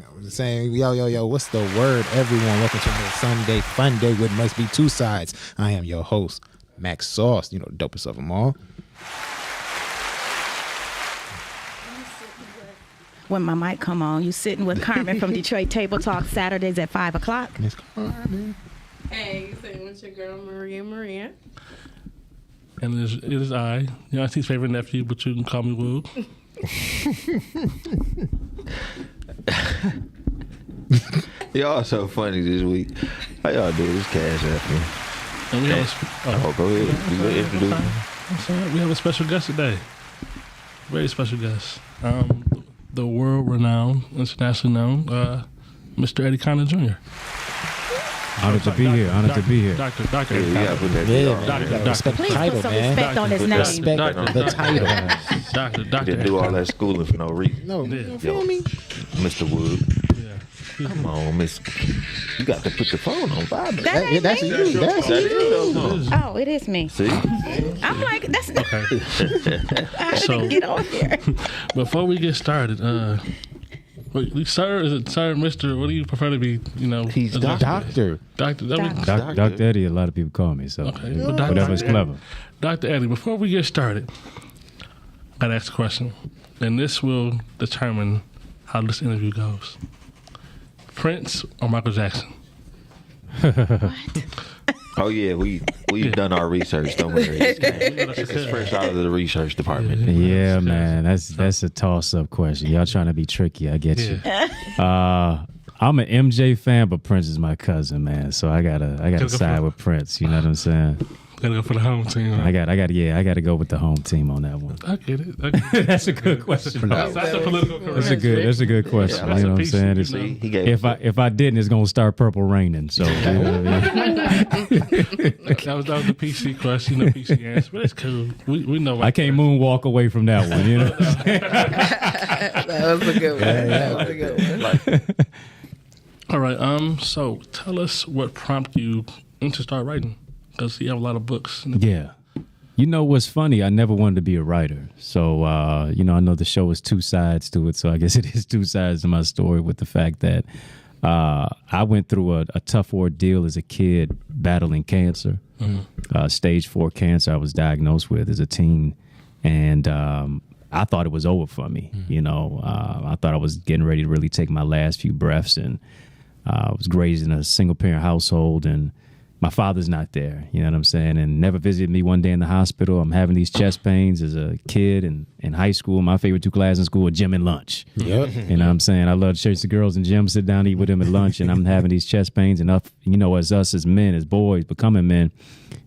I'm just saying, yo, what's the word, everyone? Welcome to another Sunday Fun Day with Must Be Two Sides. I am your host, Max Sauce, the dopest of them all. When my mic come on, you sitting with Carmen from Detroit Table Talk Saturdays at 5 o'clock. Miss Carmen. Hey, you sitting with your girl Maria. And it is I, Auntie's favorite nephew, but you can call me Woo. Y'all so funny this week. How y'all doing? This Cash App me. And we have Go ahead. You gonna introduce me? That's all right. We have a special guest today. Very special guest. The world-renowned, internationally known, Mr. EddieConnorJr. Honored to be here. Honored to be here. Doctor. Yeah, you gotta put that Yeah, on. man. Respect the Please title, put some man. respect on his Put name. that- Respect the title. Doctor. Didn't do all that schooling for no reason. No, Yeah. you feel me? Mr. Wood. Yeah. Come on, Miss. You got to put the phone on vibrate. That ain't That's me. you. That's That you. is Oh, it is me. See? I'm like, that's not. Okay. How did So- it get on here? Before we get started, sir, is it sir, Mr.? What do you prefer to be? He's a Doctor. Doctor. Dr. Eddie, a lot of people call me, so Okay. whatever is clever. Dr. Eddie, before we get started, I'd ask a question, and this will determine how this interview goes. Prince or Michael Jackson? Oh yeah, we've done our research. Don't worry. It's fresh out of the research department. Yeah, man, that's a toss-up question. Y'all trying to be tricky, I get you. I'm an MJ fan, but Prince is my cousin, man. So I gotta side with Prince. You know what I'm saying? Gotta go for the home team. I gotta go with the home team on that one. I get it. That's a good question. That's a political correct. That's a good question. Yeah, you know what I'm piece, saying? you It's- know. He gave if I didn't, it's gonna start purple raining. So That was the PC question, the PC answer, but it's cool. We know. I can't moonwalk away from that one. You know. That was a good one. All right. So tell us what prompted you to start writing, because you have a lot of books. Yeah. You know what's funny? I never wanted to be a writer. So, I know the show is two sides to it. So I guess it is two sides to my story, with the fact that I went through a tough ordeal as a kid battling cancer, stage 4 cancer I was diagnosed with as a teen. And I thought it was over for me. I thought I was getting ready to really take my last few breaths. And I was raised in a single parent household, and my father's not there, you know what I'm saying, and never visited me one day in the hospital. I'm having these chest pains as a kid and in high school. My favorite 2 classes in school were gym and lunch. Yep. You know what I'm saying? I love to chase the girls in gym, sit down, eat with them at lunch, and I'm having these chest pains. And, as us as men, as boys, becoming men,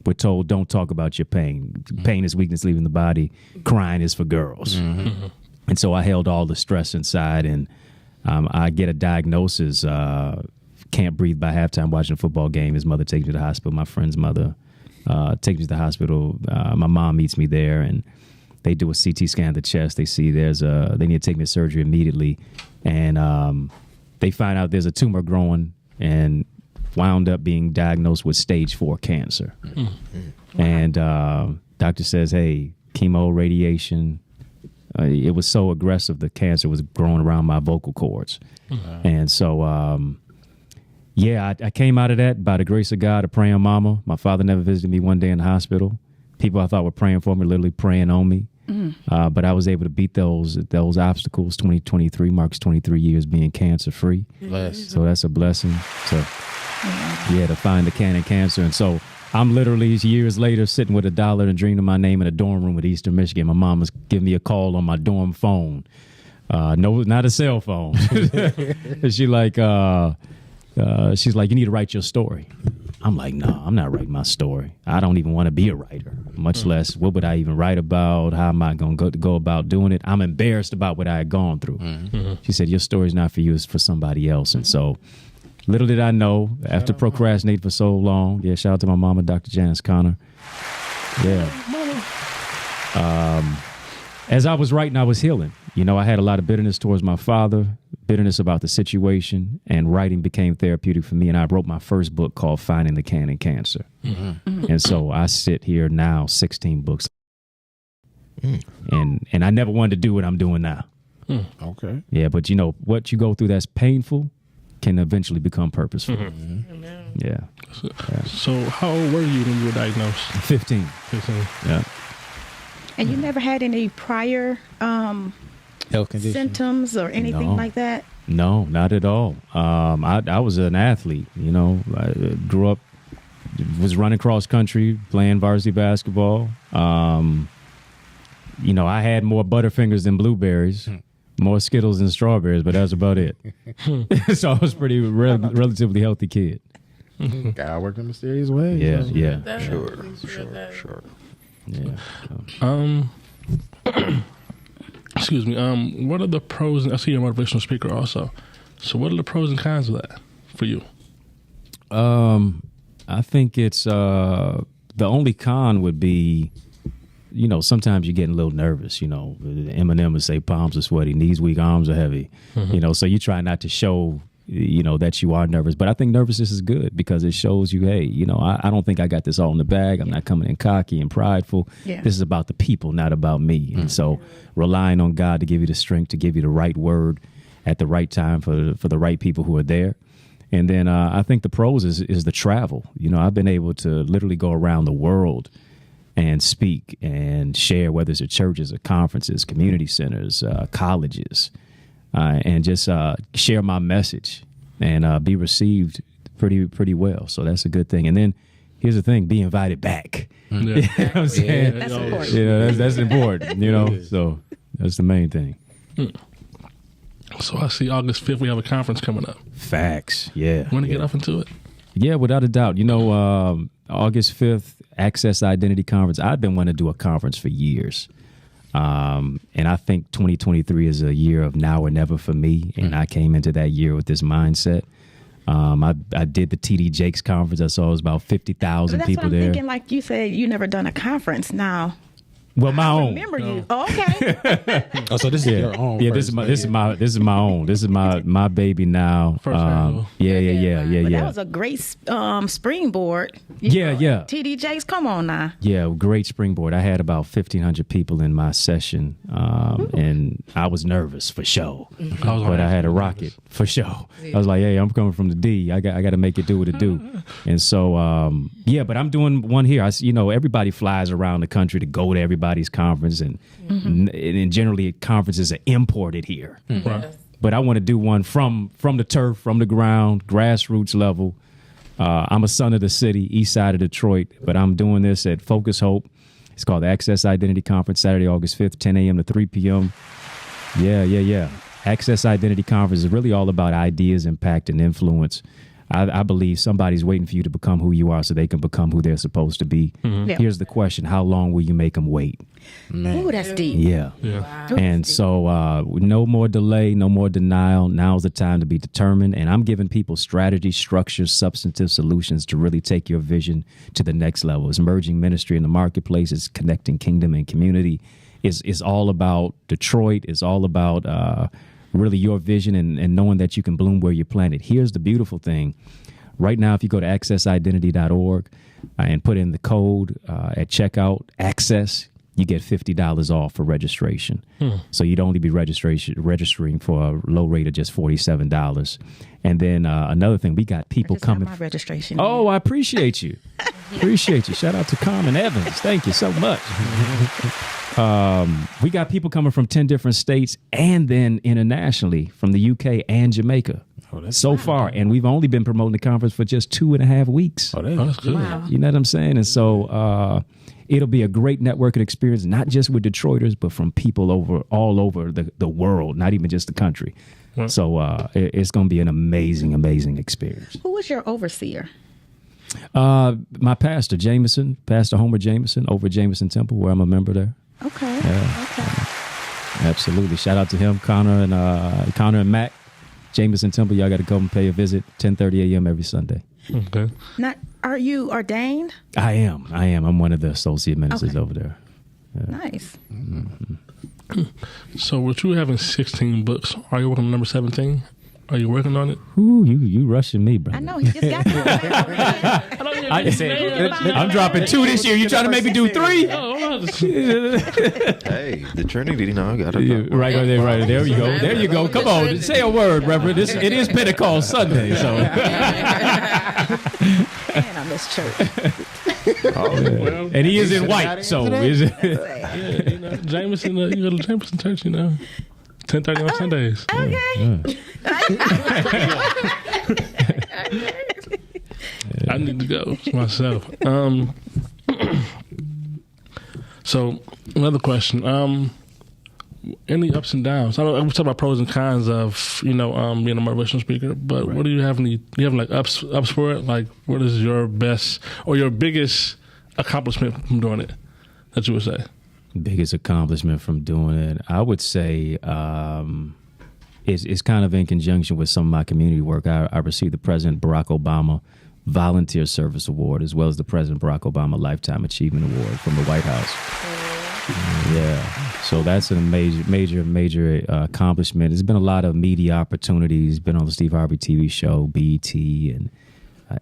we're told, don't talk about your pain. Pain is weakness leaving the body. Crying is for girls. And so I held all the stress inside, and I get a diagnosis, can't breathe by halftime watching a football game. His mother takes me to the hospital. My friend's mother takes me to the hospital. My mom meets me there, and they do a CT scan of the chest. They see they need to take me to surgery immediately. And they find out there's a tumor growing, and wound up being diagnosed with stage 4 cancer. And doctor says, hey, chemo, radiation. It was so aggressive, the cancer was growing around my vocal cords. And so, I came out of that by the grace of God, a praying mama. My father never visited me one day in the hospital. People I thought were praying for me, literally praying on me. But I was able to beat those obstacles. 2023 marks 23 years being cancer-free. So that's a blessing to find the cancer. And so I'm literally years later sitting with $1 and dreaming my name in a dorm room at Eastern Michigan. My mom was giving me a call on my dorm phone. No, not a cell phone. And she's like, you need to write your story. I'm like, no, I'm not writing my story. I don't even want to be a writer, much less what would I even write about? How am I going to go about doing it? I'm embarrassed about what I had gone through. She said, your story's not for you, it's for somebody else. And so little did I know, after procrastinating for so long, shout out to my mama, Dr. Janice Connor. As I was writing, I was healing. I had a lot of bitterness towards my father, bitterness about the situation, and writing became therapeutic for me. And I wrote my first book called Finding the Can in Cancer. And so I sit here now, 16 books. And I never wanted to do what I'm doing now. Okay. Yeah, but what you go through that's painful can eventually become purposeful. Yeah. So how old were you when you were diagnosed? 15. 15. Yeah. And you never had any prior Health condition. symptoms or anything No. like that? No, not at all. I was an athlete. I grew up, was running cross country, playing varsity basketball. I had more Butterfingers than blueberries, more Skittles than strawberries, but that's about it. So I was pretty relatively healthy kid. God worked in mysterious ways. Yeah. That's Sure. Yeah. Excuse me. What are the pros? I see you're a motivational speaker also. So what are the pros and cons of that for you? I think it's the only con would be, sometimes you're getting a little nervous. Eminem would say palms are sweaty, knees weak, arms are heavy. So you try not to show that you are nervous. But I think nervousness is good because it shows you, hey, I don't think I got this all in the bag. I'm not coming in cocky and prideful. Yeah. This is about the people, not about me. And so relying on God to give you the strength, to give you the right word at the right time for the right people who are there. And then I think the pros is the travel. I've been able to literally go around the world and speak and share, whether it's at churches or conferences, community centers, colleges, and just share my message and be received pretty well. So that's a good thing. And then here's the thing: be invited back. Yeah. You know what I'm saying? That's important. That's important. So that's the main thing. So I see August 5th we have a conference coming up. Facts. Yeah. Want to get off into it? Yeah, without a doubt. August 5th, Access Identity Conference. I've been wanting to do a conference for years. And I think 2023 is a year of now or never for me. And I came into that year with this mindset. I did the TD Jakes conference. I saw it was about 50,000 That's people what I'm there. thinking. Like you said, you never done a conference. Now, Well, my own. remember you? Oh, okay. Oh, so this is your own. Yeah, this is my own. This is my baby now. First annual. Yeah. But that was a great springboard. Yeah. TDJs, come on now. Yeah, great springboard. I had about 1,500 people in my session, and I was nervous for sure. But I had a rocket for sure. I was like, hey, I'm coming from the D. I got to make it do what it do. And so, but I'm doing one here. Everybody flies around the country to go to everybody's conference, and generally conferences are imported here. Right. But I want to do one from the turf, from the ground, grassroots level. I'm a son of the city, east side of Detroit, but I'm doing this at Focus Hope. It's called the Access Identity Conference, Saturday, August 5th, 10 a.m. to 3 p.m. Yeah. Access Identity Conference is really all about ideas, impact, and influence. I believe somebody's waiting for you to become who you are so they can become who they're supposed to be. Yeah. Here's the question: how long will you make them wait? Ooh, that's deep. Yeah. Yeah. And so no more delay, no more denial. Now's the time to be determined. And I'm giving people strategy, structure, substantive solutions to really take your vision to the next level. It's merging ministry in the marketplace. It's connecting kingdom and community. It's all about Detroit. It's all about really your vision and knowing that you can bloom where you're planted. Here's the beautiful thing. Right now, if you go to accessidentity.org and put in the code at checkout, access, you get $50 off for registration. So you'd only be registering for a low rate of just $47. And then another thing, we got people Just got coming. my registration. Oh, I appreciate you. Appreciate you. Shout out to Carmen Evans. Thank you so much. We got people coming from 10 different states and then internationally from the UK and Jamaica so far. And we've only been promoting the conference for just 2.5 weeks. Oh, that's good. Wow. You know what I'm saying? And so it'll be a great networking experience, not just with Detroiters, but from people all over the world, not even just the country. Right. So it's going to be an amazing, amazing experience. Who was your overseer? My pastor, Pastor Homer Jameson, over at Jameson Temple, where I'm a member there. Okay. Yeah. Okay. Absolutely. Shout out to him, Connor and Mac. Jameson Temple, y'all got to come and pay a visit, 10:30 a.m. every Sunday. Okay. Now, are you ordained? I am. I'm one of the associate ministers Okay. over there. Nice. So with you having 16 books, are you working on number 17? Are you working on it? Ooh, you rushing me, brother. I know he just got I'm dropping 2 this year. You trying to make me do 3? Hey, the Trinity, you know, got to Right there, right there. You go. There you go. Come on, say a word, Reverend. It is Pentecost Sunday, so. Man, I miss church. Well, And he is in white, so is it? yeah, you know, Jameson, you go to Jameson Church, you know, 10:30 on Sundays. Okay. I need to go myself. So another question. Any ups and downs? I know we talk about pros and cons of being a motivational speaker, but what do you have? Do you have like ups for it? Like, what is your best or your biggest accomplishment from doing it that you would say? Biggest accomplishment from doing it, I would say, it's kind of in conjunction with some of my community work. I received the President Barack Obama Volunteer Service Award, as well as the President Barack Obama Lifetime Achievement Award from the White House. Yeah, so that's a major accomplishment. There's been a lot of media opportunities. Been on the Steve Harvey TV show, BET, and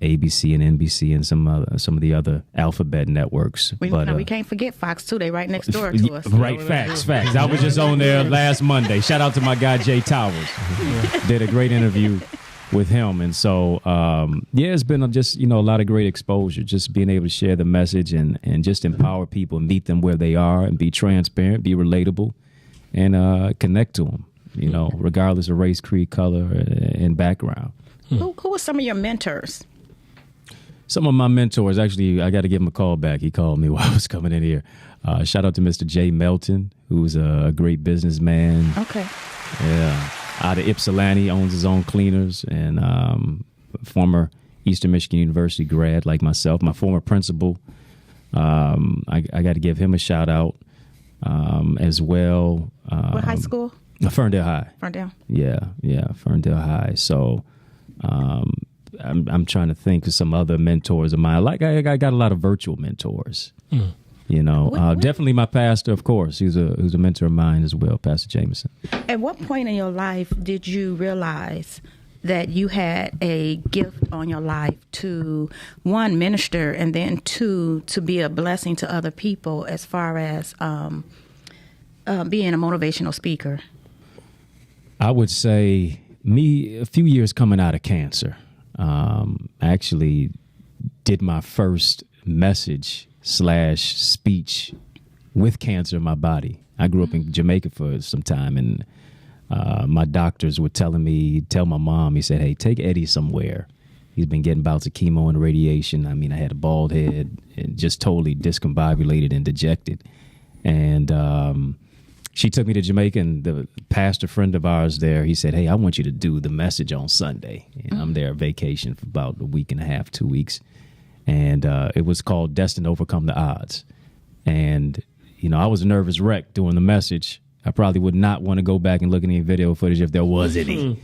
ABC and NBC, and some of the other alphabet networks. We can't forget Fox too. They right next door to us. Right, facts. I was just on there last Monday. Shout out to my guy Jay Towers. Did a great interview with him, and so it's been just a lot of great exposure. Just being able to share the message and just empower people, meet them where they are, and be transparent, be relatable, and connect to them. Regardless of race, creed, color, and background. Who were some of your mentors? Some of my mentors, actually, I got to give him a call back. He called me while I was coming in here. Shout out to Mr. Jay Melton, who's a great businessman. Okay. Yeah. Out of Ypsilanti, owns his own cleaners, and former Eastern Michigan University grad like myself. My former principal, I got to give him a shout out as well. What high school? Ferndale High. Ferndale. Yeah, Ferndale High. So I'm trying to think of some other mentors of mine. Like I got a lot of virtual mentors. Definitely my pastor, of course. Who's a mentor of mine as well, Pastor Jameson. At what point in your life did you realize that you had a gift on your life to, one, minister, and then two, to be a blessing to other people as far as being a motivational speaker? I would say a few years coming out of cancer. I actually did my first message/speech with cancer in my body. I grew up in Jamaica for some time, and my doctors were tell my mom, he said, hey, take Eddie somewhere. He's been getting bouts of chemo and radiation. I mean, I had a bald head and just totally discombobulated and dejected. And she took me to Jamaica, and the pastor friend of ours there, he said, hey, I want you to do the message on Sunday. And I'm there on vacation for about a week and a half, 2 weeks. And it was called Destined to Overcome the Odds. And, I was a nervous wreck doing the message. I probably would not want to go back and look at any video footage if there was any.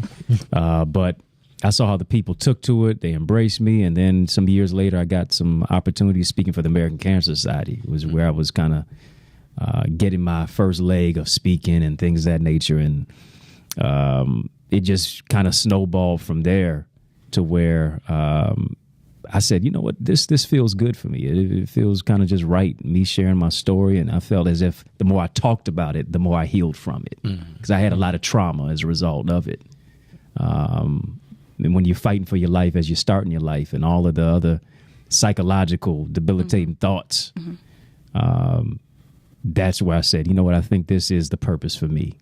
But I saw how the people took to it. They embraced me. And then some years later, I got some opportunities speaking for the American Cancer Society. It was where I was kind of getting my first leg of speaking and things of that nature. And it just kind of snowballed from there to where I said, you know what, this feels good for me. It feels kind of just right, me sharing my story. And I felt as if the more I talked about it, the more I healed from it. Because I had a lot of trauma as a result of it. And when you're fighting for your life as you're starting your life and all of the other psychological debilitating thoughts, that's where I said, you know what, I think this is the purpose for me.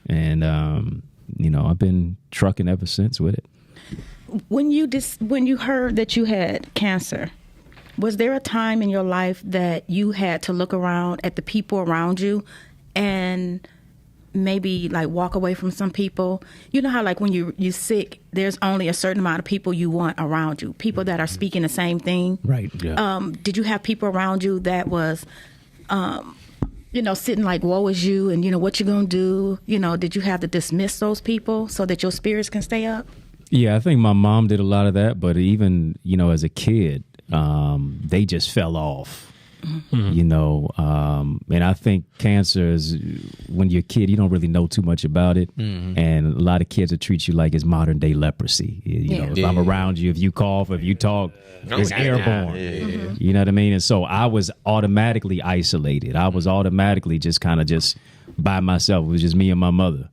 And, I've been trucking ever since with it. When you heard that you had cancer, was there a time in your life that you had to look around at the people around you and maybe like walk away from some people? You know how like when you're sick, there's only a certain amount of people you want around you, people that are speaking the same thing. Right. Yeah. Did you have people around you that was, sitting like, woe is you, and what you gonna do? Did you have to dismiss those people so that your spirits can stay up? Yeah, I think my mom did a lot of that, but even, as a kid, they just fell off. You know, and I think cancer is, when you're a kid, you don't really know too much about it. And a lot of kids will treat you like it's modern day leprosy. You know, if I'm around you, if you cough, if you talk, it's airborne. You know what I mean? And so I was automatically isolated. I was automatically just kind of just by myself. It was just me and my mother.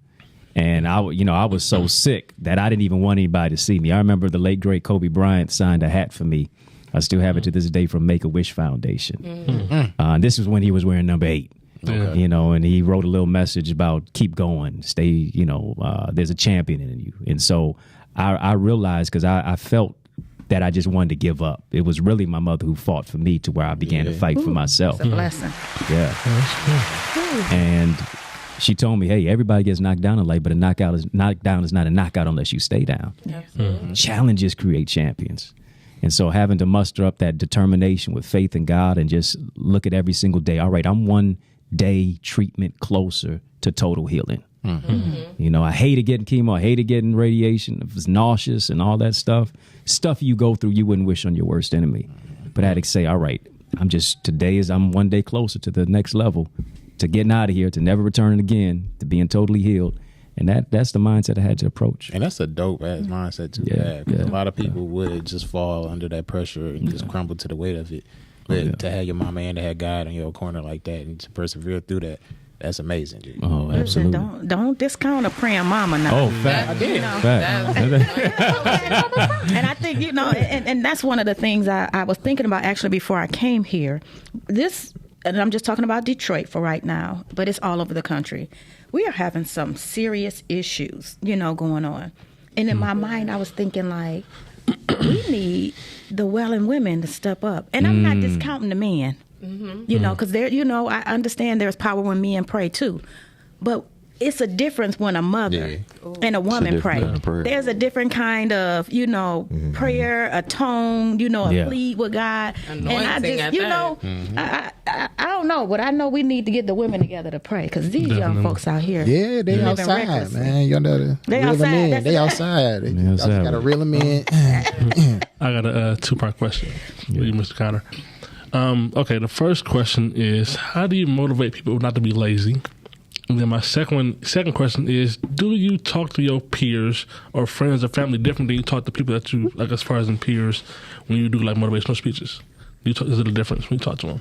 And I was so sick that I didn't even want anybody to see me. I remember the late great Kobe Bryant signed a hat for me. I still have it to this day from Make-A-Wish Foundation. This was when he was wearing number 8. Okay. You know, and he wrote a little message about keep going, stay, you know, there's a champion in you. And so I realized, because I felt that I just wanted to give up. It was really my mother who fought for me to where I began to fight for myself. It's a blessing. Yeah. And she told me, hey, everybody gets knocked down in life, but a knockdown is not a knockout unless you stay down. Challenges create champions. And so having to muster up that determination with faith in God and just look at every single day, all right, I'm one day treatment closer to total healing. You know, I hated getting chemo. I hated getting radiation. It was nauseous and all that stuff. Stuff you go through you wouldn't wish on your worst enemy. But I had to say, all right, I'm one day closer to the next level, to getting out of here, to never returning again, to being totally healed. And that's the mindset I had to approach. And that's a dope ass mindset to have. A lot of people would just fall under that pressure and just crumble to the weight of it. But to have your mama and to have God in your corner like that and to persevere through that, that's amazing, dude. Oh, absolutely. Don't discount a praying mama now. Oh, fact. I did. And I think, you know, and that's one of the things I was thinking about actually before I came here. And I'm just talking about Detroit for right now, but it's all over the country. We are having some serious issues, you know, going on. And in my mind, I was thinking, like, we need the Welling women to step up. And I'm not discounting the men, you know, because I understand there's power when men pray too. But it's a difference when a mother and a woman pray. There's a different kind of, you know, prayer, a tone, you know, a plead with God. Anointing, and I just, you know, I don't know, but I know we need to get the women together to pray, because these young folks out here. Yeah, they outside, recklessly. Man. You know, they outside. They outside. They got to reel them in. I got a 2-part question for you, Mr. Connor. Okay, the first question is, how do you motivate people not to be lazy? And then my second question is, do you talk to your peers or friends or family different than you talk to people that you, like, as far as in peers, when you do like motivational speeches? Is it a difference when you talk to them?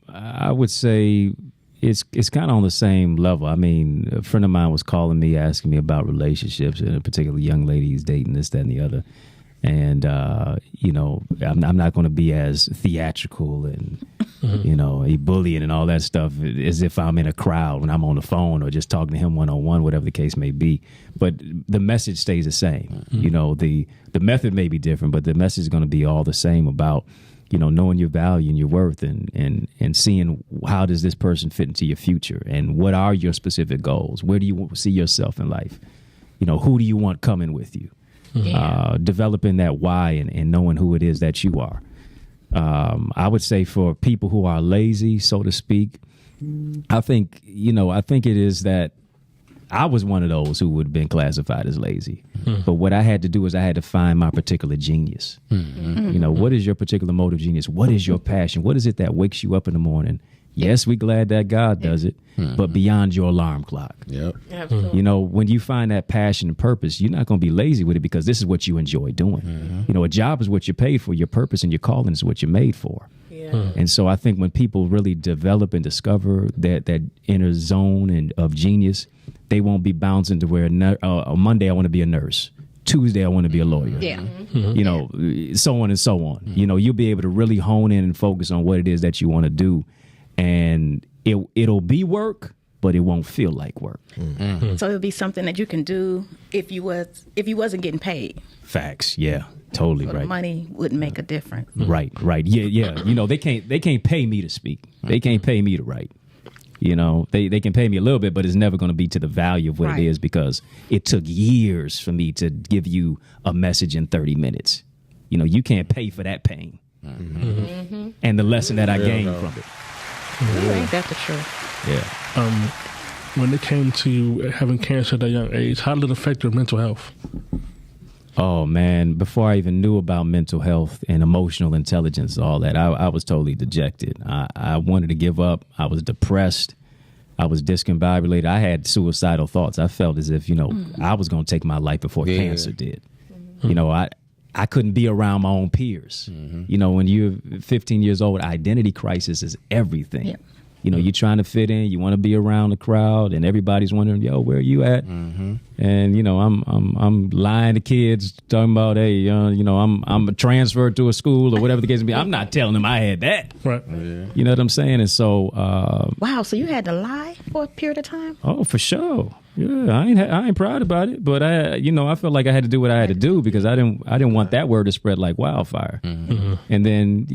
I would say it's kind of on the same level. I mean, a friend of mine was calling me, asking me about relationships, and a particular young lady he's dating, this, that, and the other. And, you know, I'm not going to be as theatrical and, you know, a bullying and all that stuff as if I'm in a crowd when I'm on the phone or just talking to him one-on-one, whatever the case may be. But the message stays the same. You know, the method may be different, but the message is going to be all the same about, you know, knowing your value and your worth and seeing how does this person fit into your future and what are your specific goals? Where do you see yourself in life? You know, who do you want coming with you? Developing that why and knowing who it is that you are. I would say for people who are lazy, so to speak, I think it is that I was one of those who would have been classified as lazy. But what I had to do is I had to find my particular genius. You know, what is your particular motive genius? What is your passion? What is it that wakes you up in the morning? Yes, we're glad that God does it, but beyond your alarm clock. Absolutely. You know, when you find that passion and purpose, you're not going to be lazy with it because this is what you enjoy doing. You know, a job is what you're paid for. Your purpose and your calling is what you're made for. And so I think when people really develop and discover that inner zone of genius, they won't be bouncing to where on Monday I want to be a nurse. Tuesday I want to be a lawyer. You know, so on and so on. You know, you'll be able to really hone in and focus on what it is that you want to do. And it'll be work, but it won't feel like work. So it'll be something that you can do if you wasn't getting paid. Facts, yeah, totally So right. the money wouldn't make a difference. Right, yeah. You know, they can't pay me to speak. They can't pay me to write. You know, they can pay me a little bit, but it's never going to be to the value of what it is, because it took years for me to give you a message in 30 minutes. You know, you can't pay for that pain and the lesson that I gained from it. Ain't that the truth? Yeah. When it came to you having cancer at that young age, how did it affect your mental health? Oh, man, before I even knew about mental health and emotional intelligence, all that, I was totally dejected. I wanted to give up. I was depressed. I was discombobulated. I had suicidal thoughts. I felt as if, I was going to take my life before cancer did. I couldn't be around my own peers. When you're 15 years old, identity crisis is everything. Yeah. You're trying to fit in. You want to be around the crowd, and everybody's wondering, "Yo, where are you at?" And I'm lying to kids, talking about, "Hey, I'm transferred to a school or whatever the case may be." I'm not telling them I had that. Right. Yeah. You know what I'm saying? And so, wow. So you had to lie for a period of time? Oh, for sure. Yeah, I ain't proud about it, but I felt like I had to do what I had to do because I didn't want that word to spread like wildfire. And then,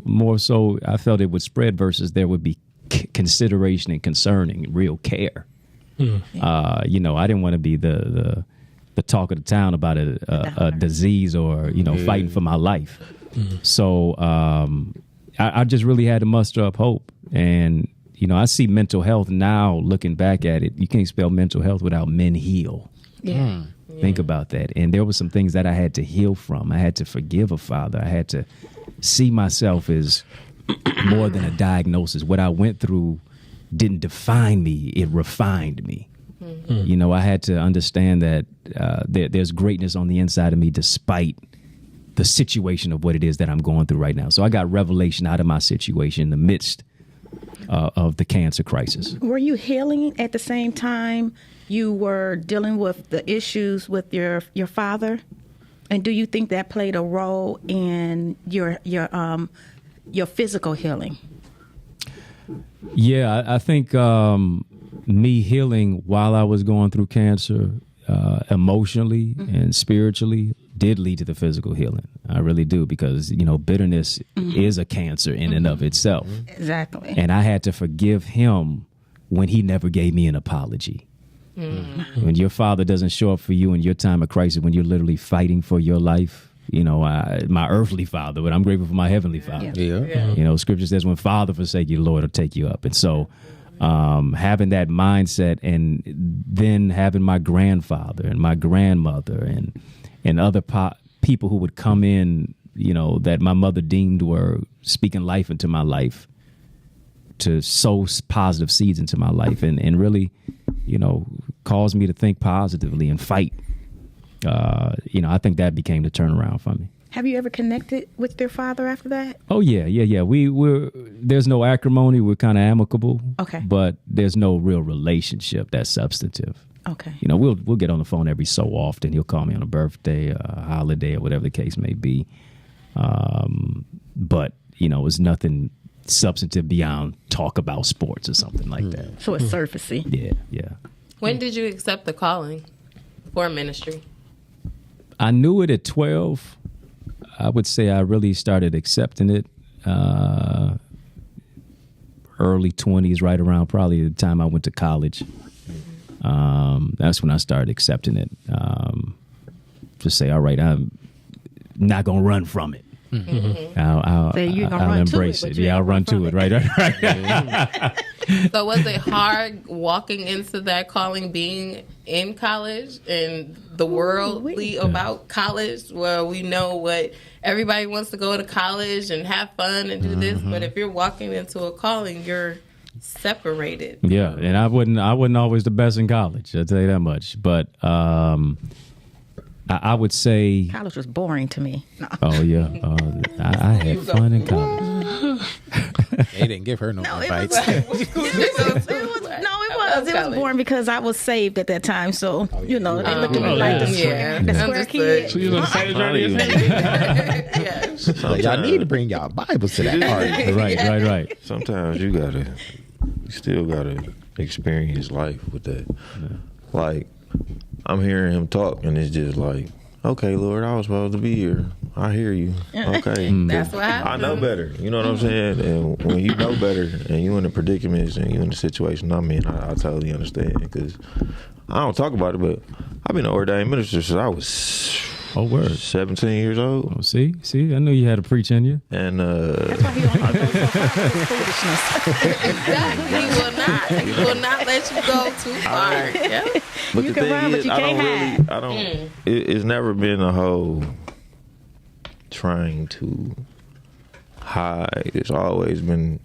more so, I felt it would spread versus there would be consideration and concern and real care. I didn't want to be the talk of the town about a disease or fighting for my life. So I just really had to muster up hope. And I see mental health now, looking back at it. You can't spell mental health without men heal. Yeah. Think about that. And there were some things that I had to heal from. I had to forgive a father. I had to see myself as more than a diagnosis. What I went through didn't define me. It refined me. I had to understand that there's greatness on the inside of me despite the situation of what it is that I'm going through right now. So I got revelation out of my situation in the midst of the cancer crisis. Were you healing at the same time you were dealing with the issues with your father? And do you think that played a role in your physical healing? Yeah, I think me healing while I was going through cancer, emotionally and spiritually, did lead to the physical healing. I really do, because bitterness is a cancer in and of itself. Exactly. And I had to forgive him when he never gave me an apology. When your father doesn't show up for you in your time of crisis, when you're literally fighting for your life, my earthly father, but I'm grateful for my heavenly father. Yeah. Scripture says, when father forsake you, Lord will take you up. And so having that mindset, and then having my grandfather and my grandmother and other people who would come in, that my mother deemed were speaking life into my life, to sow positive seeds into my life and really, caused me to think positively and fight. I think that became the turnaround for me. Have you ever connected with your father after that? Oh, yeah. There's no acrimony. We're kind of amicable. Okay. But there's no real relationship that's substantive. Okay. We'll get on the phone every so often. He'll call me on a birthday, a holiday, or whatever the case may be. But, it's nothing substantive beyond talk about sports or something like that. So it's surfacey. Yeah. When did you accept the calling for ministry? I knew it at 12. I would say I really started accepting it early 20s, right around probably the time I went to college. That's when I started accepting it. To say, all right, I'm not going to run from it. I'll embrace it. Yeah, I'll run to it. Right. So was it hard walking into that calling, being in college and the worldly about college, where we know what everybody wants to go to college and have fun and do this, but if you're walking into a calling, you're separated. Yeah, and I wasn't always the best in college, I'll tell you that much. But I would say college was boring to me. No. Oh yeah, I had fun in college. They didn't give her no invites. It was boring because I was saved at that time. So they looked at me like the square kid. So you know the same journey. Y'all need to bring y'all Bibles to that party. Right. Sometimes you still gotta experience life with that. Yeah. Like, I'm hearing him talk, and it's just like, okay, Lord, I was supposed to be here. I hear you. Okay. That's what happened. I know better. You know what I'm saying? And when you know better, and you in the predicaments, and you in the situation I'm in, I totally understand. Because I don't talk about it, but I've been an ordained minister since I was Oh, word. 17 years old. Oh, see, I knew you had a preach in you. And That's why he don't even go so far with foolishness. Exactly. He will not let you go too far. Yeah. but You the can thing run, but is, you I can't don't hide. really, I don't. It's never been a whole trying to hide. It's always been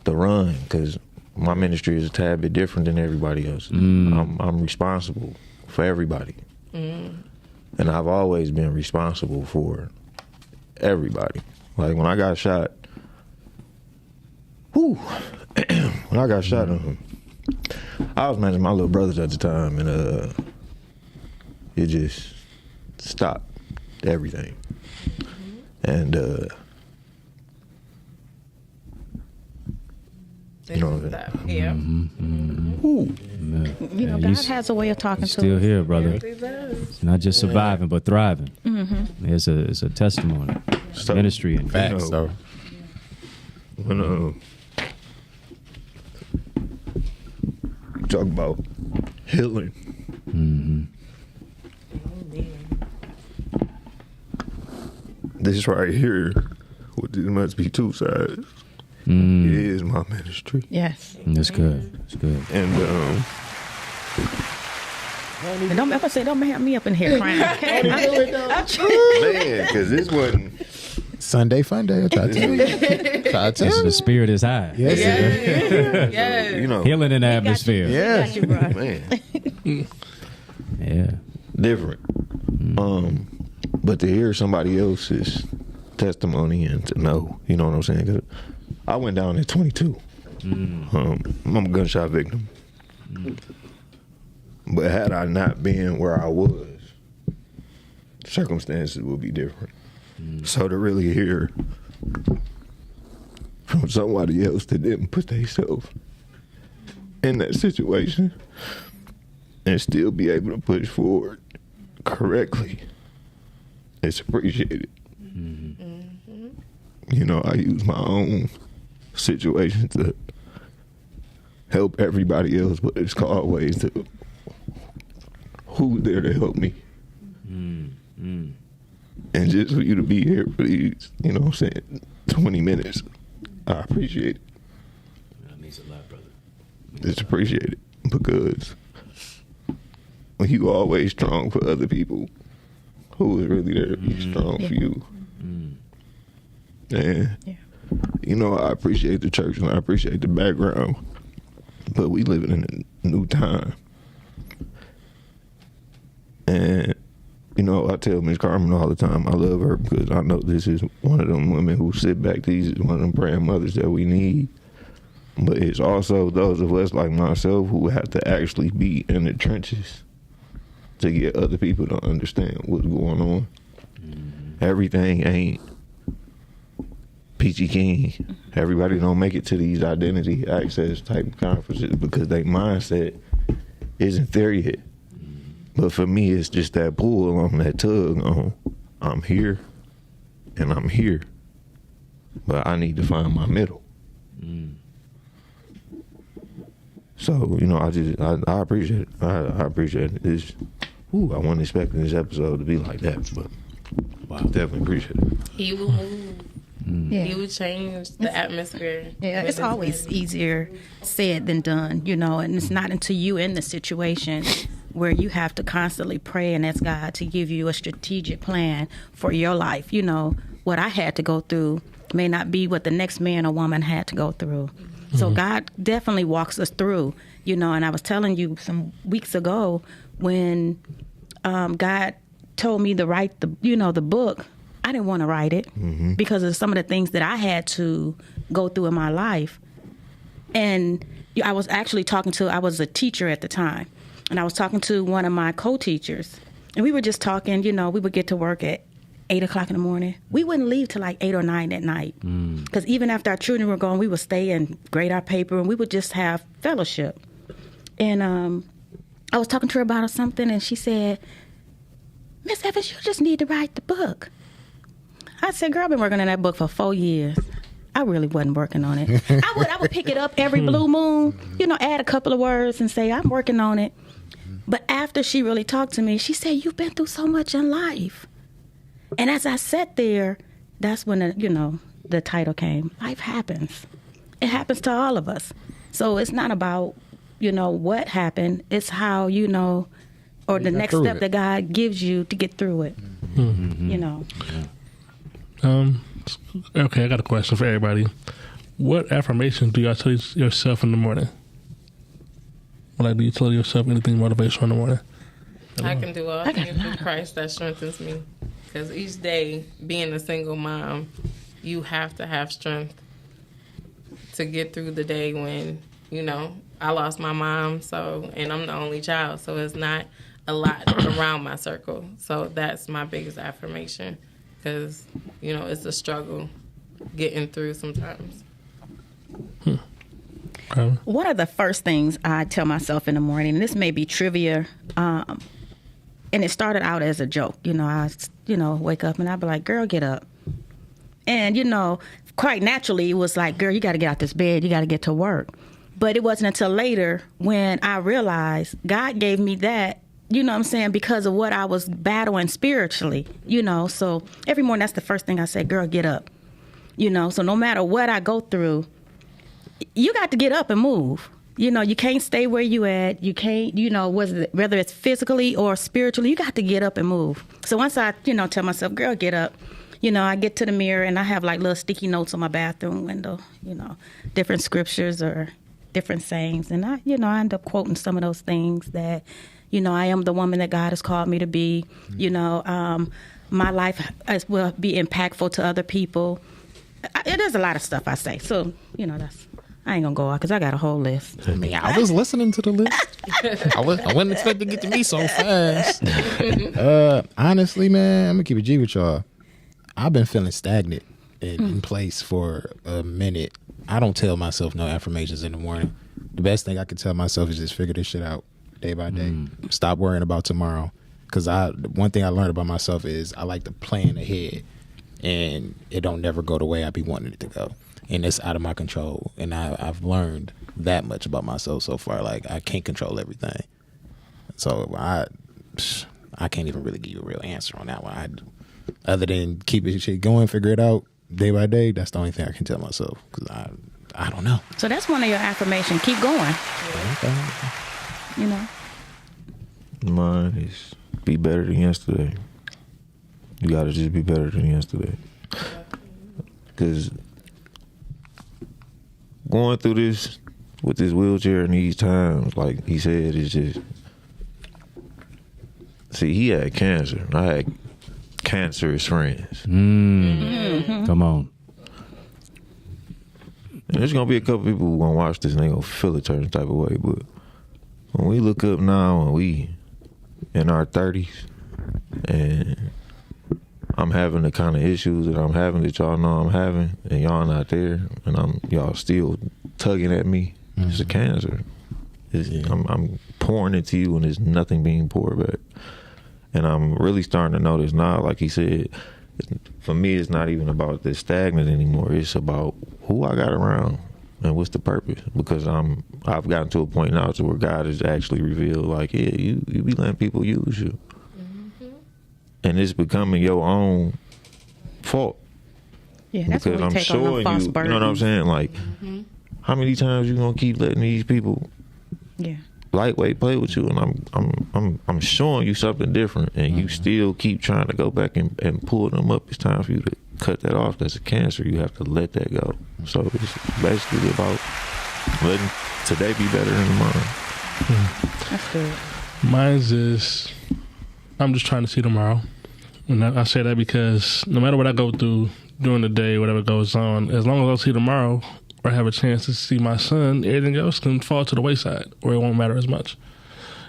the run, because my ministry is a tad bit different than everybody else. I'm responsible for everybody, and I've always been responsible for everybody. Like when I got shot, when I got shot, I was managing my little brothers at the time, and it just stopped everything. And you know what I'm saying? Yeah. You know, God has a way of talking to Still us. here, brother. He does. It's not just surviving, but thriving. It's a testimony, So- ministry, and Facts, though. When talk about healing, this right here, there must be two sides. It is my ministry, Yes. That's good. It's good. and And don't ever say, don't have me up in here crying. Okay? man, because this wasn't. Sunday fun day. I try to tell you. Try to tell The you. spirit is high. Yes, it is. Yes. You know, Healing in the atmosphere. Yeah. Got you, bro. man, Yeah. different. But to hear somebody else's testimony and to know, you know what I'm saying? 'Cause I went down at 22. I'm a gunshot victim. But had I not been where I was, circumstances would be different. So to really hear from somebody else that didn't put themselves in that situation and still be able to push forward correctly, it's appreciated. You know, I use my own situation to help everybody else, but it's always to who's there to help me. And just for you to be here for these, you know what I'm saying, 20 minutes, I appreciate it. That means a lot, brother. It's appreciated because when you always strong for other people, who is really there to be strong for you? And, you know, I appreciate the church and I appreciate the background, but we living in a new time. And, you know, I tell Miss Carmen all the time, I love her because I know this is one of them women who sit back. These is one of them praying mothers that we need. But it's also those of us like myself who have to actually be in the trenches to get other people to understand what's going on. Everything ain't peachy keen. Everybody don't make it to these identity access type conferences because their mindset isn't there yet. But for me, it's just that pull on that tug on, I'm here and I'm here, but I need to find my middle. So, you know, I appreciate it. I appreciate it. I wasn't expecting this episode to be like that, but I definitely appreciate it. He will move. Yeah. He would change the atmosphere. Yeah, it's always easier said than done, you know, and it's not until you in the situation where you have to constantly pray and ask God to give you a strategic plan for your life. You know, what I had to go through may not be what the next man or woman had to go through. So God definitely walks us through, you know, and I was telling you some weeks ago when God told me to write the book, I didn't want to write it because of some of the things that I had to go through in my life. And I was actually I was a teacher at the time, and I was talking to one of my co-teachers, and we were just talking, you know, we would get to work at 8 o'clock in the morning. We wouldn't leave till like 8 or 9 at night. Because even after our children were gone, we would stay and grade our paper, and we would just have fellowship. And I was talking to her about something, and she said, Miss Evans, you just need to write the book. I said, girl, I've been working on that book for 4 years. I really wasn't working on it. I would pick it up every blue moon, you know, add a couple of words and say, I'm working on it. But after she really talked to me, she said, you've been through so much in life. And as I sat there, that's when the title came. Life happens. It happens to all of us. So it's not about what happened. It's how or the next step that God gives you to get through it. Okay, I got a question for everybody. What affirmations do y'all tell yourself in the morning? Like, do you tell yourself anything motivational in the morning? I can do all things through Christ that strengthens me. Because each day, being a single mom, you have to have strength to get through the day when, I lost my mom, and I'm the only child, so it's not a lot around my circle. So that's my biggest affirmation because, it's a struggle getting through sometimes. One of the first things I tell myself in the morning, and this may be trivia, and it started out as a joke. I wake up and I'd be like, girl, get up. And, quite naturally, it was like, girl, you got to get out this bed. You got to get to work. But it wasn't until later when I realized God gave me that, because of what I was battling spiritually, So every morning, that's the first thing I say, girl, get up. So no matter what I go through, you got to get up and move. You can't stay where you at. You can't, whether it's physically or spiritually, you got to get up and move. So once I, tell myself, girl, get up, I get to the mirror and I have like little sticky notes on my bathroom window, different scriptures or different sayings. And I end up quoting some of those things that, I am the woman that God has called me to be. My life will be impactful to other people. There's a lot of stuff I say. So, I ain't going to go out because I got a whole list. I was listening to the list. I wasn't expecting to get to me so fast. Honestly, man, I'm going to keep it G with y'all. I've been feeling stagnant in place for a minute. I don't tell myself no affirmations in the morning. The best thing I can tell myself is just figure this shit out day by day. Stop worrying about tomorrow. Because one thing I learned about myself is I like to plan ahead. And it don't never go the way I be wanting it to go. And it's out of my control. And I've learned that much about myself so far. Like, I can't control everything. So I can't even really give you a real answer on that one. Other than keep it shit going, figure it out day by day, that's the only thing I can tell myself. Because I don't know. So that's one of your affirmations. Keep going. Mine is be better than yesterday. You got to just be better than yesterday. Because going through this with this wheelchair in these times, like he said, it's just... See, he had cancer. I had cancerous friends. Come on. And there's going to be a couple people who going to watch this and they going to feel a certain type of way. But when we look up now and we in our 30s and I'm having the kind of issues that I'm having that y'all know I'm having, and y'all not there, and y'all still tugging at me. It's a cancer. I'm pouring into you, and there's nothing being poured back. And I'm really starting to notice now, like he said, for me, it's not even about this stagnant anymore. It's about who I got around and what's the purpose. Because I've gotten to a point now to where God has actually revealed, like, yeah, you be letting people use you. And it's becoming your own fault. Yeah, that's because I'm showing you. You know what I'm saying? Like, how many times you gonna keep letting these people, lightweight play with you? And I'm showing you something different, and you still keep trying to go back and pull them up. It's time for you to cut that off. That's a cancer. You have to let that go. So it's basically about letting today be better than tomorrow. That's good. Mine's is I'm just trying to see tomorrow. And I say that because no matter what I go through during the day, whatever goes on, as long as I see tomorrow or I have a chance to see my son, everything else can fall to the wayside or it won't matter as much.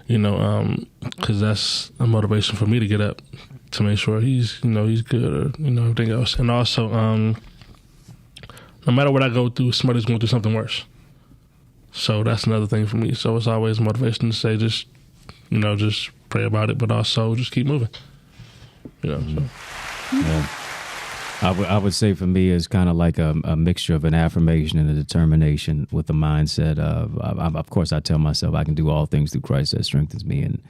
Because that's a motivation for me to get up to make sure he's good or, everything else. And also, no matter what I go through, somebody's going through something worse. So that's another thing for me. So it's always motivation to say just pray about it, but also just keep moving. So. Yeah. I would say for me it's kind of like a mixture of an affirmation and a determination with the mindset of course I tell myself I can do all things through Christ that strengthens me, and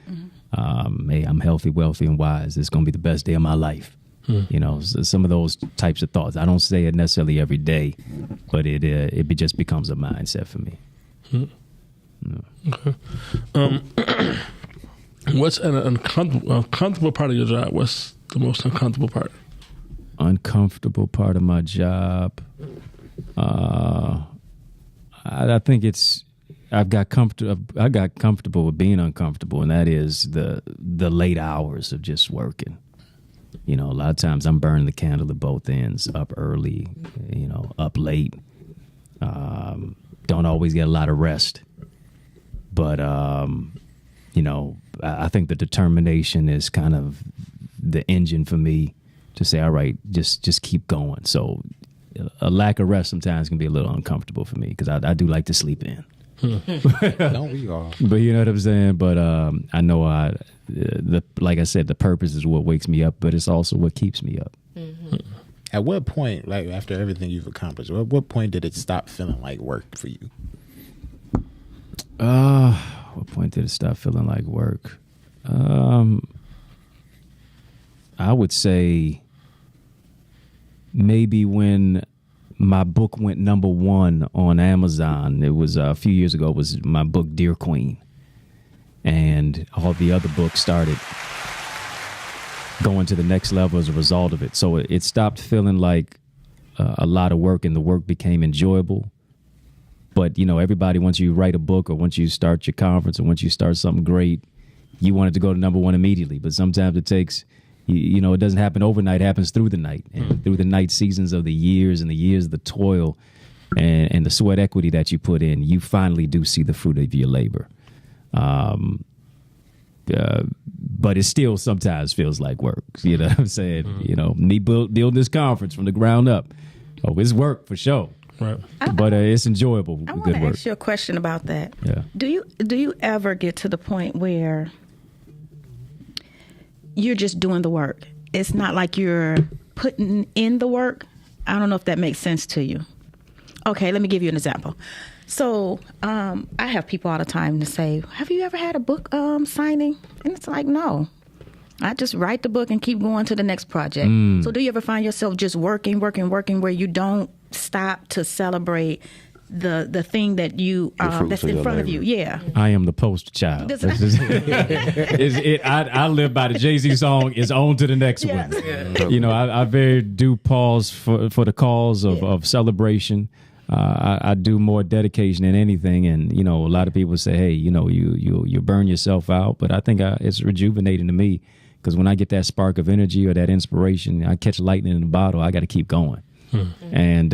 hey, I'm healthy, wealthy, and wise. It's going to be the best day of my life. You know, some of those types of thoughts. I don't say it necessarily every day, but it just becomes a mindset for me. Okay. What's an uncomfortable part of your job? What's the most uncomfortable part? Uncomfortable part of my job. I think I got comfortable with being uncomfortable, and that is the late hours of just working. You know, a lot of times I'm burning the candle at both ends, up early, you know, up late. Don't always get a lot of rest. But, you know, I think the determination is kind of the engine for me to say, all right, just keep going. So a lack of rest sometimes can be a little uncomfortable for me because I do like to sleep in. Don't we all? But you know what I'm saying? But I know like I said, the purpose is what wakes me up, but it's also what keeps me up. Mm-hmm. At what point, like after everything you've accomplished, at what point did it stop feeling like work for you? What point did it stop feeling like work? I would say maybe when my book went #1 on Amazon. It was a few years ago. It was my book, Dear Queen. And all the other books started going to the next level as a result of it. So it stopped feeling like a lot of work, and the work became enjoyable. But, you know, everybody, once you write a book or once you start your conference or once you start something great, you want it to go to #1 immediately. But sometimes it takes, you know, it doesn't happen overnight. It happens through the night and through the night seasons of the years and the years of the toil and the sweat equity that you put in. You finally do see the fruit of your labor. But it still sometimes feels like work. You know what I'm saying? You know, me building this conference from the ground up. Oh, it's work for sure. Right. But it's enjoyable. I want to ask you a question about that. Yeah. Do you ever get to the point where you're just doing the work? It's not like you're putting in the work. I don't know if that makes sense to you. Okay, let me give you an example. So I have people all the time to say, have you ever had a book signing? And it's like, no. I just write the book and keep going to the next project. So do you ever find yourself just working where you don't stop to celebrate the thing that you that's in front of you? Yeah. I am the poster child. I live by the Jay-Z song, "It's on to the next one." Yeah. You know, I very do pause for the cause of celebration. I do more dedication than anything, and you know, a lot of people say, "Hey, you know, you burn yourself out," but I think it's rejuvenating to me because when I get that spark of energy or that inspiration, I catch lightning in a bottle. I got to keep going, and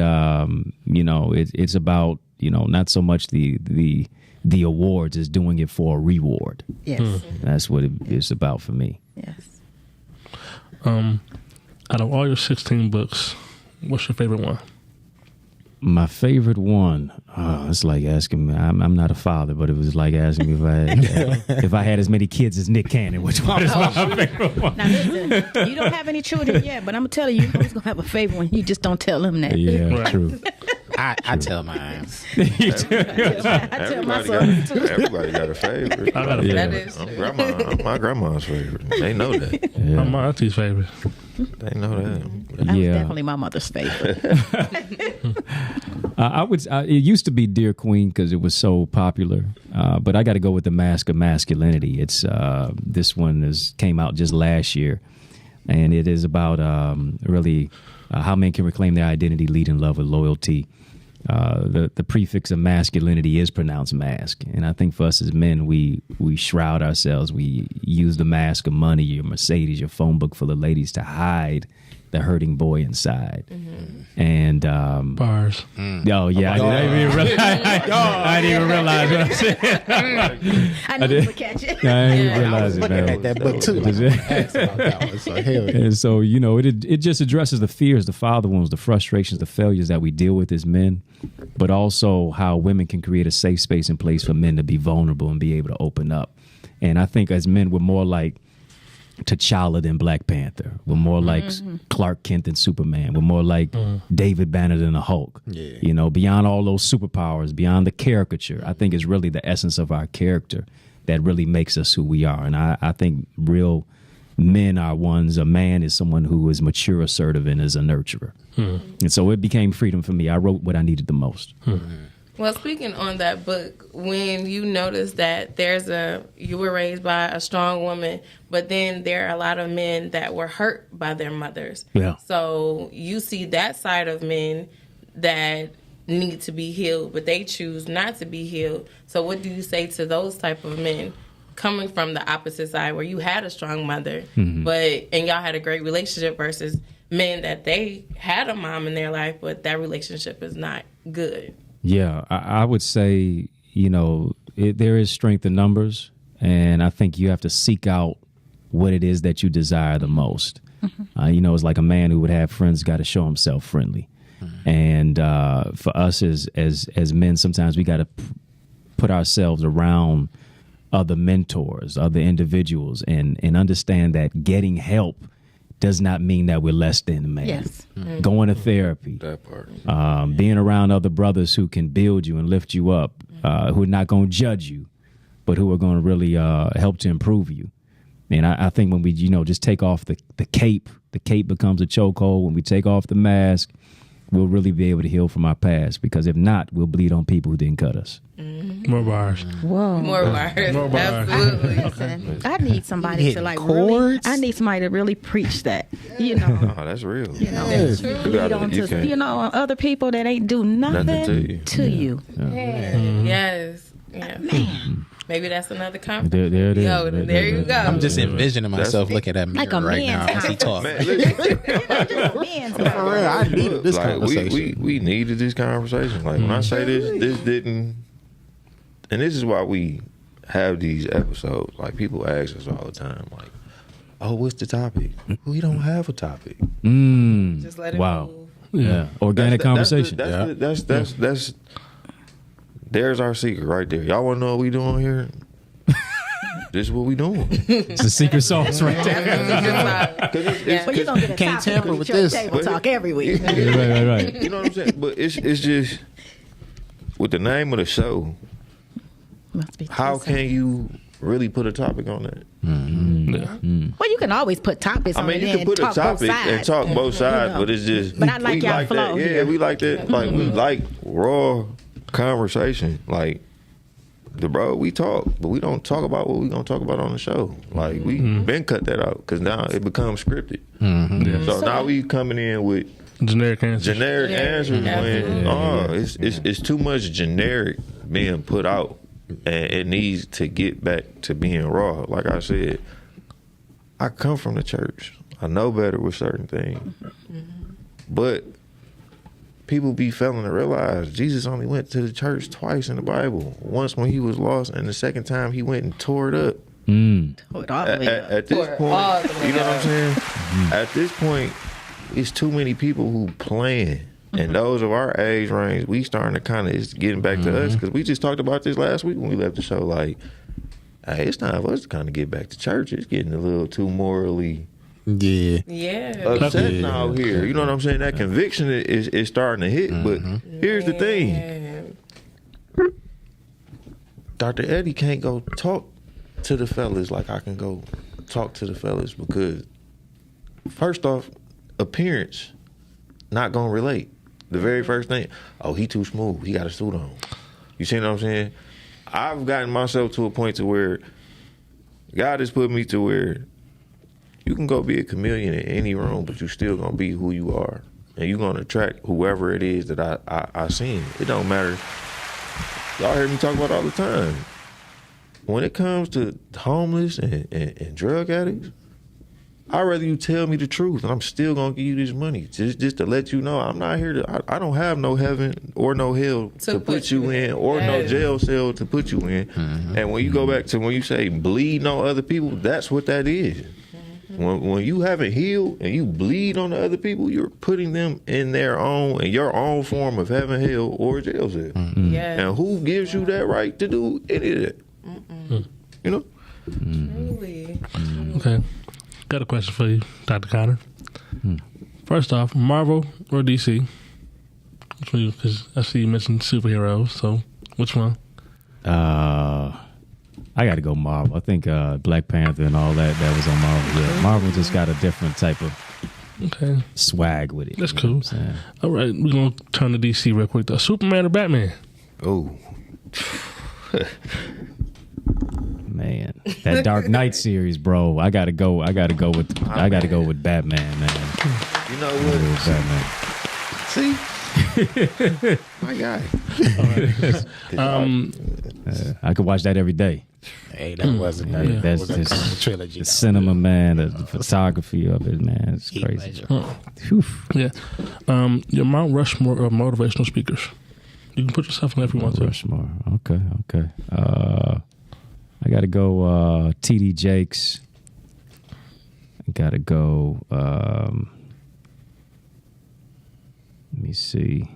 you know, it's about, you know, not so much the awards as doing it for a reward. Yes, that's what it's about for me. Yes. Out of all your 16 books, what's your favorite one? My favorite one, it's like asking me. I'm not a father, but it was like asking me if I had as many kids as Nick Cannon. Which one is my favorite one? Now listen, you don't have any children yet, but I'm gonna tell you, you're always gonna have a favorite one. You just don't tell them that. Yeah, right. True. I tell mine. I tell my son too. Everybody got a favorite. I got a favorite. That is true. I'm my grandma's favorite. They know that. Yeah. I'm my auntie's favorite. They know that. That was definitely my mother's favorite. It used to be Dear Queen because it was so popular, but I got to go with The Mask of Masculinity. It's this one came out just last year, and it is about really how men can reclaim their identity, lead in love with loyalty. The prefix of masculinity is pronounced mask, and I think for us as men, we shroud ourselves. We use the mask of money, your Mercedes, your phone book full of ladies to hide the hurting boy inside. And Bars. Oh yeah, I didn't even realize what I said. I didn't even catch it. I didn't even realize it, Looking man. at that book too. I asked about that one. So hell yeah. And so, you know, it just addresses the fears, the father wounds, the frustrations, the failures that we deal with as men, but also how women can create a safe space and place for men to be vulnerable and be able to open up. And I think as men, we're more like T'Challa than Black Panther. We're more like Clark Kent than Superman. We're more like David Banner than the Hulk. Yeah. You know, beyond all those superpowers, beyond the caricature, I think it's really the essence of our character that really makes us who we are. And I think real men are ones. A man is someone who is mature, assertive, and is a nurturer. And so it became freedom for me. I wrote what I needed the most. Well, speaking on that book, when you notice that you were raised by a strong woman, but then there are a lot of men that were hurt by their mothers. Yeah. So you see that side of men that need to be healed, but they choose not to be healed. So what do you say to those type of men coming from the opposite side where you had a strong mother, and y'all had a great relationship versus men that they had a mom in their life, but that relationship is not good? Yeah, I would say, there is strength in numbers, and I think you have to seek out what it is that you desire the most. It's like a man who would have friends got to show himself friendly. And for us as men, sometimes we got to put ourselves around other mentors, other individuals, and understand that getting help does not mean that we're less than a man. Yes. Going to therapy, That part. being around other brothers who can build you and lift you up, who are not going to judge you, but who are going to really help to improve you. And I think when we, just take off the cape becomes a chokehold. When we take off the mask, we'll really be able to heal from our past, because if not, we'll bleed on people who didn't cut us. More bars. Whoa. More bars. More bars. Absolutely. Listen, I need somebody to chords? I need somebody to really preach that. Oh, that's real. Lead on to, other people that ain't do nothing to you. Yes. Yeah. Man. Maybe that's another conference. There it is. Yo, there you go. I'm just envisioning myself looking at Like mirror a right now man's as he talks. Man, listen, For real, I needed this like, conversation. we needed this conversation. Like when I say this didn't, and this is why we have these episodes. Like people ask us all the time, like, "Oh, what's the topic?" We don't have a topic. Just let it move. Yeah. Organic conversation. That's there's our secret right there. Y'all want to know what we doing here? This is what we doing. It's a secret sauce right there. But you're going to get a Can't topic tamper with with your this. table talk every week. Right. You know what I'm saying? But it's just with the name of the show. Must be How can you really put a topic on that? Well, you can always put topics on it you and can put a talk both topic sides. and talk both sides, but it's just. But I like we y'all like flow that. Yeah, here. we like that. Like we like raw conversation. Like we talk, but we don't talk about what we gonna talk about on the show. Like we been cut that out because now it becomes scripted. So now we coming in with Generic answers. answers when it's too much generic being put out, and it needs to get back to being raw. Like I said, I come from the church. I know better with certain things, but people be failing to realize Jesus only went to the church twice in the Bible. Once when he was lost, and the second time he went and tore it up. At this point, you know what I'm saying? At this point, it's too many people who playing. And those of our age range, we starting to kind of, it's getting back to us, because we just talked about this last week when we left the show. Like, hey, it's time for us to kind of get back to church. It's getting a little too morally upset now here. You know what I'm saying? That conviction is starting to hit. But here's the thing. Dr. Eddie can't go talk to the fellas like I can go talk to the fellas, because first off, appearance not gonna relate. The very first thing, oh, he too smooth, he got a suit on. You see what I'm saying? I've gotten myself to a point to where God has put me to where you can go be a chameleon in any room, but you still gonna be who you are, and you're gonna attract whoever it is that I seen. It don't matter. Y'all hear me talk about it all the time. When it comes to homeless and drug addicts, I'd rather you tell me the truth, and I'm still gonna give you this money just to let you know I'm not here to. I don't have no heaven or no hell to put you in, or no jail cell to put you in. And when you go back to when you say bleed on other people, that's what that is. When you haven't healed and you bleed on the other people, you're putting them in your own form of heaven, hell, or jail cell. And who gives you that right to do any of that? You know? Really? Okay. Got a question for you, Dr. Connor. First off, Marvel or DC? Which one? Because I see you mentioned superheroes, so which one? I got to go Marvel. I think Black Panther and all that was on Marvel. Yeah, Marvel just got a different type of swag with it. That's cool. All right, we're going to turn to DC real quick. Superman or Batman? Oh. Man, that Dark Knight series, bro. I gotta go with Batman, man. You know what? Batman. See, my guy. I could watch that every day. Hey, that wasn't that. That's That just was a trilogy. the cinema, man. The photography of it, man. It's crazy. Yeah. Your Mount Rushmore of motivational speakers. You can put yourself in there if you want to. Rushmore. Okay. I got to go T.D. Jakes. I got to go, let me see.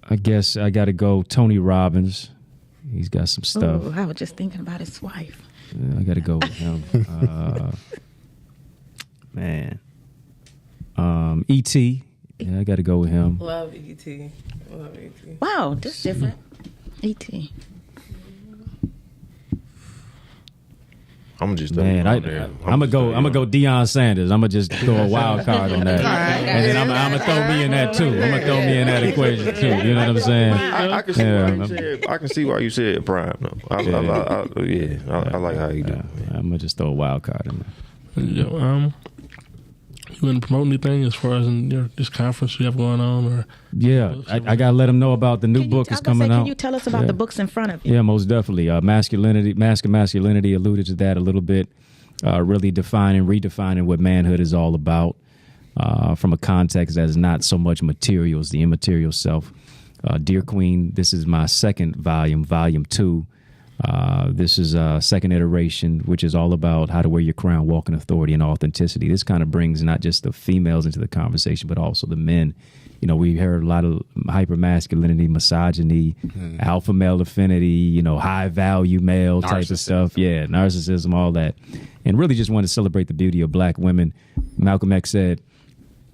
I guess I got to go Tony Robbins. He's got some stuff. Oh, I was just thinking about his wife. I got to go with him. Man. E.T. Yeah, I got to go with him. Love E.T. Wow, that's different. E.T. I'm just Man, I'm gonna go Deion Sanders. I'm gonna just throw a wild card on that, and then I'm gonna throw me in that too. I'm gonna throw me in that equation too. You know what I'm saying? I can see why you said. I can see why you said Prime. No, I like how you do. I'm gonna just throw a wild card in there. You want to promote anything as far as in this conference you have going on, or? Yeah, I gotta let them know about the new book that's coming out. Can you tell us about the books in front of you? Yeah, most definitely. Masculinity alluded to that a little bit. Really redefining what manhood is all about from a context that is not so much materials, the immaterial self. Dear Queen, this is my second volume, volume 2. This is a second iteration, which is all about how to wear your crown, walk in authority and authenticity. This kind of brings not just the females into the conversation, but also the men. You know, we heard a lot of hypermasculinity, misogyny, alpha male affinity, high value male type of stuff. Yeah, narcissism, all that. And really just want to celebrate the beauty of black women. Malcolm X said,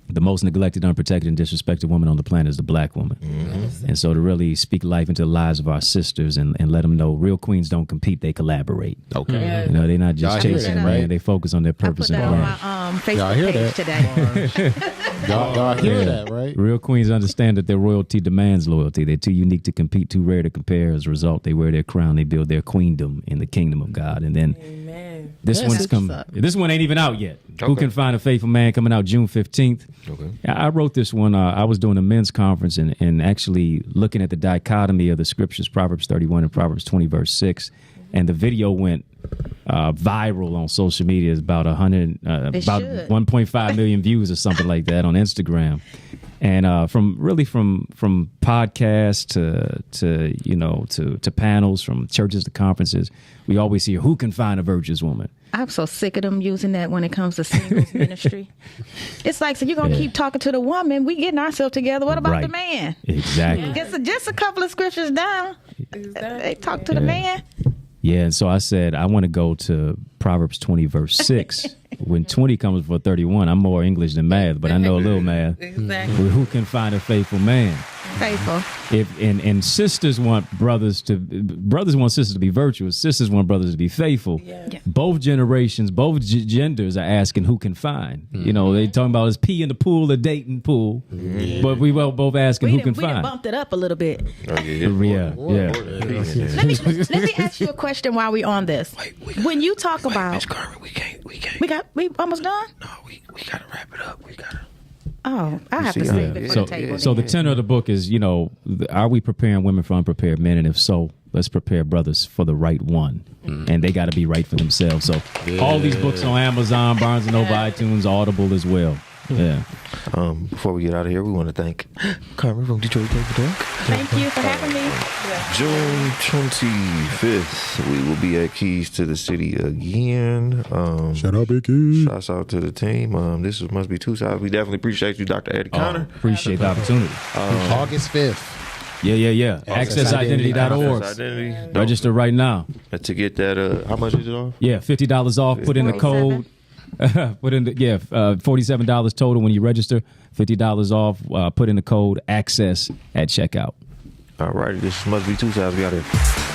the most neglected, unprotected, and disrespected woman on the planet is the black woman. Mm-hmm. And so to really speak life into the lives of our sisters and let them know real queens don't compete, they collaborate. Okay. Yeah. They're not just chasing the man, they focus on their purpose and plan. On my Facebook page today. Y'all hear that, right? Real queens understand that their royalty demands loyalty. They're too unique to compete, too rare to compare. As a result, they wear their crown, they build their queendom in the kingdom of God. And then this one ain't even out yet. Okay. Who Can Find a Faithful Man, coming out June 15th. Okay. I wrote this one. I was doing a men's conference and actually looking at the dichotomy of the scriptures, Proverbs 31 and Proverbs 20, verse 6. And the video went viral on social media. It's about 1.5 million views or something like that on Instagram. And from podcasts to panels, from churches to conferences, we always hear, who can find a virtuous woman? I'm so sick of them using that when it comes to singles ministry. It's like, so you're going to keep talking to the woman. We getting ourselves together. What about the man? Exactly. Just a couple of scriptures down. Exactly. They talk to the man. Yeah, and so I said, I want to go to Proverbs 20, verse 6. When 20 comes before 31, I'm more English than math, but I know a little math. Exactly. Who can find a faithful man? Faithful. And sisters want brothers want sisters to be virtuous. Sisters want brothers to be faithful. Yeah. Both generations, both genders are asking who can find. Mm-hmm. They talking about is pee in the pool, the dating pool. Mm-hmm. But we both asking who can find. We bumped it up a little bit. Yeah. Let me ask you a question while we on this. When you talk about Miss Carmen, we can't. We almost done? No, we gotta wrap it up. We gotta. Oh, I have to save it for the table. So the tenor of the book is, are we preparing women for unprepared men? And if so, let's prepare brothers for the right one. And they got to be right for themselves. So all these books on Amazon, Barnes & Noble, iTunes, Audible as well. Yeah. Before we get out of here, we want to thank Carmen from Detroit Table Talk. Thank you for having me. June 25th, we will be at Keys to the City again. Shout out, Big Keys. Shouts out to the team. This must be 2 sides. We definitely appreciate you, Dr. Eddie Connor. Appreciate the opportunity. August 5th. Yeah. AccessIdentity.org. Register right now. To get that, how much is it off? Yeah, $50 off. Put in the code. $47 total when you register. $50 off. Put in the code ACCESS at checkout. All righty, this must be two sides. We out here.